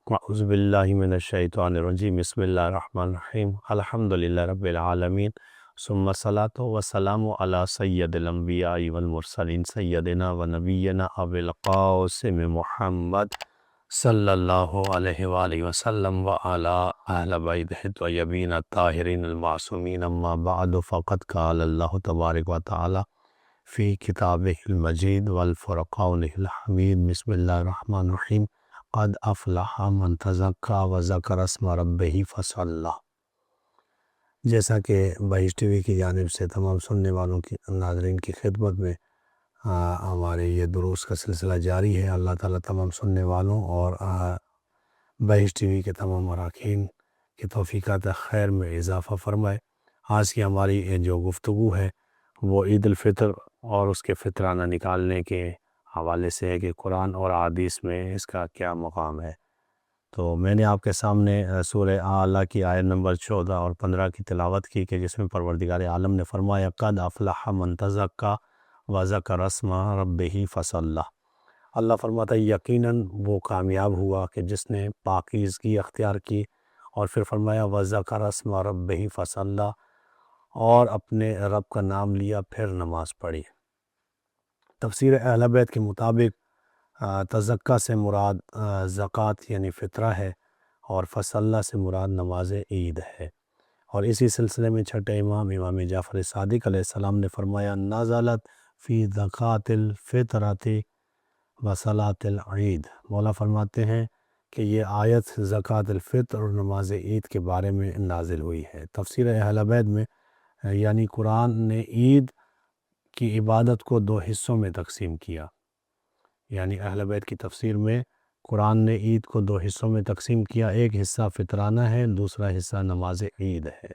اعوذ باللہ من الشیطان الرجیم بسم اللہ الرحمن الرحیم الحمدللہ رب العالمین ثم الصلاۃ والسلام علی سید الانبیاء والمرسلین سیدنا و نبینا ابی القاسم محمد صلی اللہ علیہ وآلہ وسلم وعلی اہل بیتہ الطیبین الطاہرین المعصومین اما بعد فقد قال اللہ تبارک و تعالی فی کتابہ المجید والفرقان الحمید بسم اللہ الرحمن الرحیم قد افلح من تزکا و ذکر اسم ربہ فصلی۔ جیسا کہ بہشت ٹی وی کی جانب سے تمام سننے والوں کی ناظرین کی خدمت میں ہمارے یہ دروس کا سلسلہ جاری ہے۔ اللہ تعالیٰ تمام سننے والوں اور بہشت ٹی وی کے تمام اراکین کی توفیقات خیر میں اضافہ فرمائے۔ آج کی ہماری جو گفتگو ہے وہ عید الفطر اور اس کے فطرانہ نکالنے کے حوالے سے ہے کہ قرآن اور احادیث میں اس کا کیا مقام ہے۔ تو میں نے آپ کے سامنے سورہ اعلیٰ کی آیت نمبر 14 اور 15 کی تلاوت کی کہ جس میں پروردگار عالم نے فرمایا قد افلح من تزکا و ذکر اسم ربہ فصلی۔ اللہ فرماتا ہے یقیناً وہ کامیاب ہوا کہ جس نے پاکیزگی اختیار کی، اور پھر فرمایا و ذکر اسم ربہ فصلی، اور اپنے رب کا نام لیا پھر نماز پڑھی۔ تفسیر اہل بیت کے مطابق تزکا سے مراد زکوٰۃ یعنی فطرہ ہے، اور فصلی سے مراد نماز عید ہے۔ اور اسی سلسلے میں چھٹے امام جعفر صادق علیہ السلام نے فرمایا نزلت فی زکوٰۃ الفطرۃ و صلاۃ العید۔ مولا فرماتے ہیں کہ یہ آیت زکوٰۃ الفطر اور نماز عید کے بارے میں نازل ہوئی ہے۔ تفسیر اہل بیت میں یعنی قرآن نے عید کی عبادت کو دو حصوں میں تقسیم کیا، یعنی اہل بیت کی تفسیر میں قرآن نے عید کو دو حصوں میں تقسیم کیا، ایک حصہ فطرانہ ہے، دوسرا حصہ نماز عید ہے۔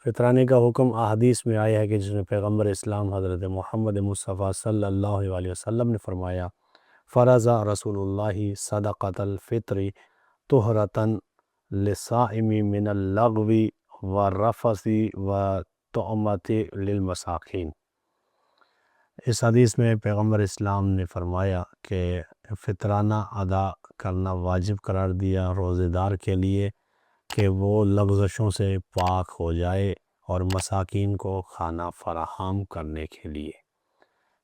فطرانے کا حکم احادیث میں آیا ہے کہ جس میں پیغمبر اسلام حضرت محمد مصطفیٰ صلی اللہ علیہ وسلم نے فرمایا فرض رسول اللہ صدقۃ الفطر طہرۃ للصائم من اللغو والرفث وطعمۃ للمساکین۔ اس حدیث میں پیغمبر اسلام نے فرمایا کہ فطرانہ ادا کرنا واجب قرار دیا روزے دار کے لیے کہ وہ لغزشوں سے پاک ہو جائے اور مساکین کو کھانا فراہم کرنے کے لیے۔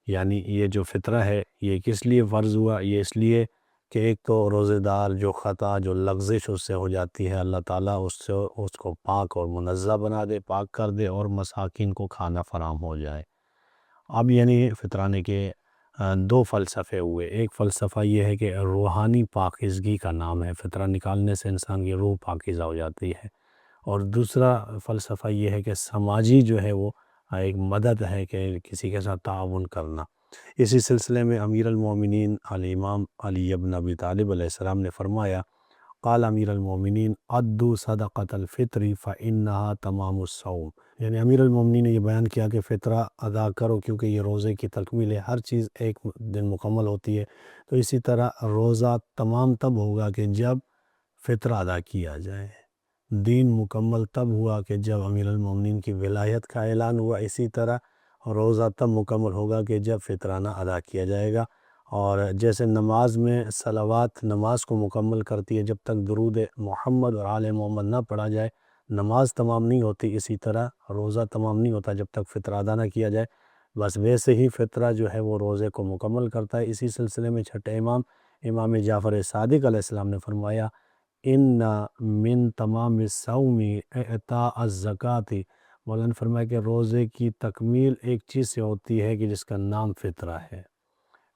یعنی یہ جو فطرہ ہے یہ کس لیے فرض ہوا؟ یہ اس لیے کہ ایک تو روزے دار جو خطا جو لغزش اس سے ہو جاتی ہے اللہ تعالیٰ اس کو پاک اور منزہ بنا دے، پاک کر دے، اور مساکین کو کھانا فراہم ہو جائے۔ اب یعنی فطرانے کے دو فلسفے ہوئے۔ ایک فلسفہ یہ ہے کہ روحانی پاکیزگی کا نام ہے، فطرہ نکالنے سے انسان کی روح پاکیزہ ہو جاتی ہے، اور دوسرا فلسفہ یہ ہے کہ سماجی جو ہے وہ ایک مدد ہے کہ کسی کے ساتھ تعاون کرنا۔ اسی سلسلے میں امیر المومنین الامام علی بن ابی طالب علیہ السلام نے فرمایا قال امیر المومنین ادوا صدقۃ الفطر فانہا تمام الصوم۔ یعنی امیر المومنین نے یہ بیان کیا کہ فطرہ ادا کرو کیونکہ یہ روزے کی تکمیل ہے، ہر چیز ایک دن مکمل ہوتی ہے، تو اسی طرح روزہ تمام تب ہوگا کہ جب فطرہ ادا کیا جائے۔ دین مکمل تب ہوا کہ جب امیر المومنین کی ولایت کا اعلان ہوا، اسی طرح روزہ تب مکمل ہوگا کہ جب فطرانہ ادا کیا جائے گا۔ اور جیسے نماز میں صلوات نماز کو مکمل کرتی ہے، جب تک درود محمد اور آل محمد نہ پڑھا جائے نماز تمام نہیں ہوتی، اسی طرح روزہ تمام نہیں ہوتا جب تک فطرہ ادا نہ کیا جائے۔ بس ویسے ہی فطرہ جو ہے وہ روزے کو مکمل کرتا ہے۔ اسی سلسلے میں چھٹے امام جعفر صادق علیہ السلام نے فرمایا ان من تمام الصوم اعطاء الزکوٰۃ۔ مولانا نے فرمایا کہ روزے کی تکمیل ایک چیز سے ہوتی ہے کہ جس کا نام فطرہ ہے،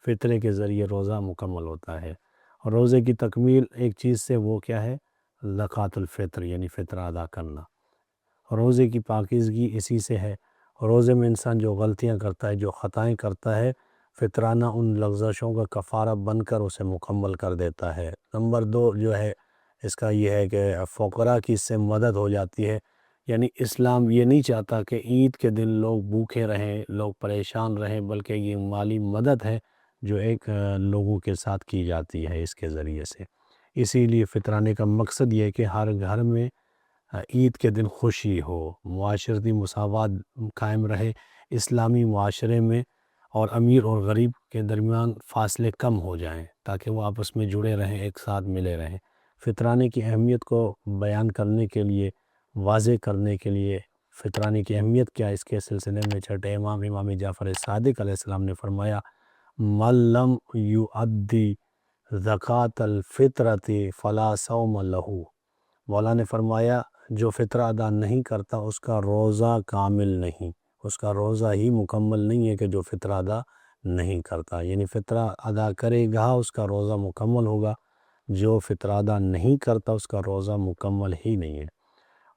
فطرے کے ذریعے روزہ مکمل ہوتا ہے، اور روزے کی تکمیل ایک چیز سے وہ کیا ہے؟ زکوٰۃ الفطر یعنی فطرہ ادا کرنا۔ روزے کی پاکیزگی اسی سے ہے۔ روزے میں انسان جو غلطیاں کرتا ہے، جو خطائیں کرتا ہے، فطرانہ ان لغزشوں کا کفارہ بن کر اسے مکمل کر دیتا ہے۔ نمبر دو جو ہے اس کا یہ ہے کہ فقراء کی اس سے مدد ہو جاتی ہے۔ یعنی اسلام یہ نہیں چاہتا کہ عید کے دن لوگ بھوکے رہیں، لوگ پریشان رہیں، بلکہ یہ مالی مدد ہے جو ایک لوگوں کے ساتھ کی جاتی ہے اس کے ذریعے سے۔ اسی لیے فطرانے کا مقصد یہ ہے کہ ہر گھر میں عید کے دن خوشی ہو، معاشرتی مساوات قائم رہے اسلامی معاشرے میں، اور امیر اور غریب کے درمیان فاصلے کم ہو جائیں تاکہ وہ آپس میں جڑے رہیں، ایک ساتھ ملے رہیں۔ فطرانے کی اہمیت کو بیان کرنے کے لیے، واضح کرنے کے لیے فطرانے کی اہمیت کیا ہے، اس کے سلسلے میں چھٹے امام جعفر صادق علیہ السلام نے فرمایا من لم یؤدی زکوٰۃ الفطرۃ فلا صوم لہ۔ مولا نے فرمایا جو فطرہ ادا نہیں کرتا اس کا روزہ کامل نہیں، اس کا روزہ ہی مکمل نہیں ہے کہ جو فطرہ ادا نہیں کرتا، یعنی فطرہ ادا کرے گا اس کا روزہ مکمل ہوگا، جو فطرہ ادا نہیں کرتا اس کا روزہ مکمل ہی نہیں ہے۔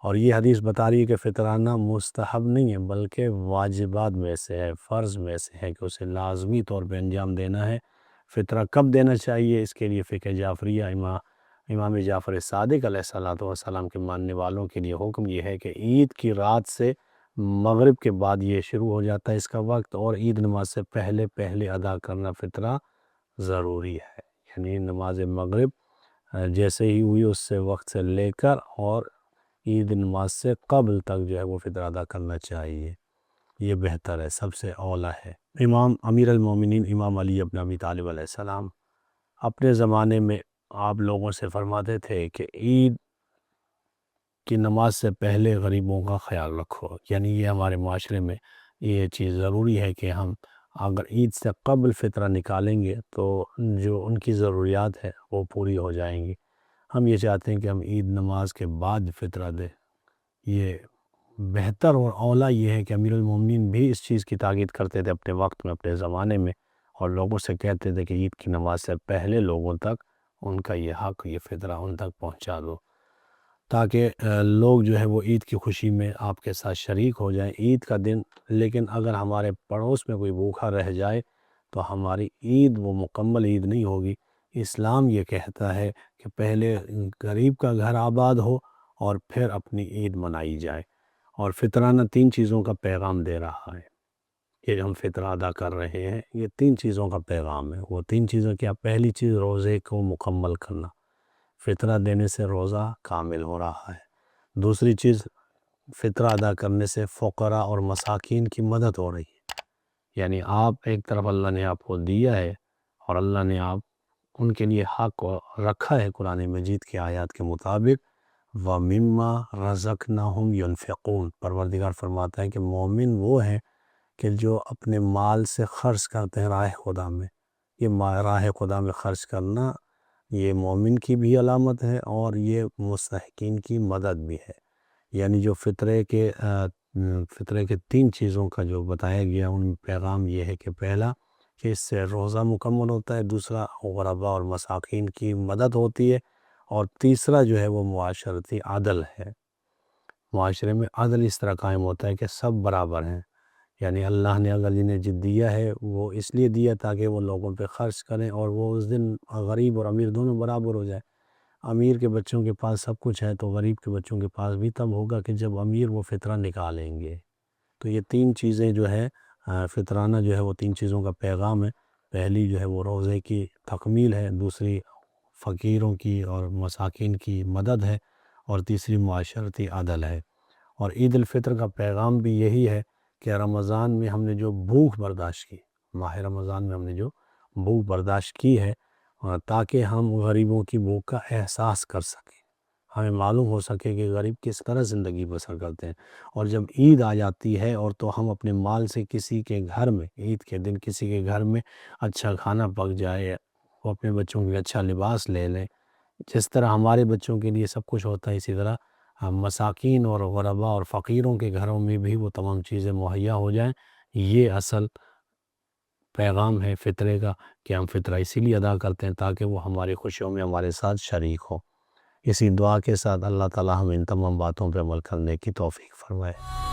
اور یہ حدیث بتا رہی ہے کہ فطرانہ مستحب نہیں ہے بلکہ واجبات میں سے ہے، فرض میں سے ہے کہ اسے لازمی طور پہ انجام دینا ہے۔ فطرہ کب دینا چاہیے، اس کے لیے فقہ جعفریہ امام جعفر صادق علیہ السلام کے ماننے والوں کے لیے حکم یہ ہے کہ عید کی رات سے مغرب کے بعد یہ شروع ہو جاتا ہے اس کا وقت، اور عید نماز سے پہلے ادا کرنا فطرہ ضروری ہے، یعنی نماز مغرب جیسے ہی ہوئی اس سے وقت سے لے کر اور عید نماز سے قبل تک جو ہے وہ فطرہ ادا کرنا چاہیے، یہ بہتر ہے، سب سے اولیٰ ہے۔ امام امیر المومنین امام علی بن ابی طالب علیہ السلام اپنے زمانے میں آپ لوگوں سے فرماتے تھے کہ عید کی نماز سے پہلے غریبوں کا خیال رکھو، یعنی یہ ہمارے معاشرے میں یہ چیز ضروری ہے کہ ہم اگر عید سے قبل فطرہ نکالیں گے تو جو ان کی ضروریات ہے وہ پوری ہو جائیں گی۔ ہم یہ چاہتے ہیں کہ ہم عید نماز کے بعد فطرہ دیں، یہ بہتر اور اولیٰ یہ ہے کہ امیر المومنین بھی اس چیز کی تاکید کرتے تھے اپنے وقت میں، اپنے زمانے میں، اور لوگوں سے کہتے تھے کہ عید کی نماز سے پہلے لوگوں تک ان کا یہ حق، یہ فطرہ ان تک پہنچا دو، تاکہ لوگ جو ہے وہ عید کی خوشی میں آپ کے ساتھ شریک ہو جائیں عید کا دن۔ لیکن اگر ہمارے پڑوس میں کوئی بھوکا رہ جائے تو ہماری عید وہ مکمل عید نہیں ہوگی۔ اسلام یہ کہتا ہے کہ پہلے غریب کا گھر آباد ہو اور پھر اپنی عید منائی جائے، اور فطرانہ 3 چیزوں کا پیغام دے رہا ہے۔ یہ ہم فطرہ ادا کر رہے ہیں، یہ 3 چیزوں کا پیغام ہے۔ وہ 3 چیزوں کیا؟ پہلی چیز روزے کو مکمل کرنا، فطرہ دینے سے روزہ کامل ہو رہا ہے۔ دوسری چیز فطرہ ادا کرنے سے فقراء اور مساکین کی مدد ہو رہی ہے، یعنی آپ ایک طرف اللہ نے آپ کو دیا ہے اور اللہ نے آپ ان کے لیے حق رکھا ہے قرآن مجید کی آیات کے مطابق، وَمِمَّا رَزَقْنَاهُمْ يُنْفِقُونَ۔ پروردگار فرماتا ہے کہ مومن وہ ہیں کہ جو اپنے مال سے خرچ کرتے ہیں راہ خدا میں۔ یہ راہ خدا میں خرچ کرنا یہ مومن کی بھی علامت ہے اور یہ مستحقین کی مدد بھی ہے، یعنی جو فطرے کے 3 چیزوں کا جو بتایا گیا ان میں پیغام یہ ہے کہ پہلا کہ اس سے روزہ مکمل ہوتا ہے، دوسرا غرباء اور مساکین کی مدد ہوتی ہے، اور تیسرا جو ہے وہ معاشرتی عدل ہے۔ معاشرے میں عدل اس طرح قائم ہوتا ہے کہ سب برابر ہیں، یعنی اللہ نے اگر جنہیں دیا ہے وہ اس لیے دیا تاکہ وہ لوگوں پہ خرچ کریں، اور وہ اس دن غریب اور امیر دونوں برابر ہو جائے۔ امیر کے بچوں کے پاس سب کچھ ہے تو غریب کے بچوں کے پاس بھی تب ہوگا کہ جب امیر وہ فطرہ نکالیں گے۔ تو یہ 3 چیزیں جو ہے فطرانہ جو ہے وہ 3 چیزوں کا پیغام ہے۔ پہلی جو ہے وہ روزے کی تکمیل ہے، دوسری فقیروں کی اور مساکین کی مدد ہے، اور تیسری معاشرتی عدل ہے۔ اور عید الفطر کا پیغام بھی یہی ہے کہ رمضان میں ہم نے جو بھوک برداشت کی، ماہ رمضان میں ہم نے جو بھوک برداشت کی ہے، تاکہ ہم غریبوں کی بھوک کا احساس کر سکیں، ہمیں معلوم ہو سکے کہ غریب کس طرح زندگی بسر کرتے ہیں۔ اور جب عید آ جاتی ہے اور تو ہم اپنے مال سے کسی کے گھر میں عید کے دن کسی کے گھر میں اچھا کھانا پک جائے، وہ اپنے بچوں کے لیے اچھا لباس لے لیں، جس طرح ہمارے بچوں کے لیے سب کچھ ہوتا ہے اسی طرح مساکین اور غرباء اور فقیروں کے گھروں میں بھی وہ تمام چیزیں مہیا ہو جائیں۔ یہ اصل پیغام ہے فطرے کا کہ ہم فطرہ اسی لیے ادا کرتے ہیں تاکہ وہ ہماری خوشیوں میں ہمارے ساتھ شریک ہو۔ اسی دعا کے ساتھ اللہ تعالی ہمیں ان تمام باتوں پر عمل کرنے کی توفیق فرمائے۔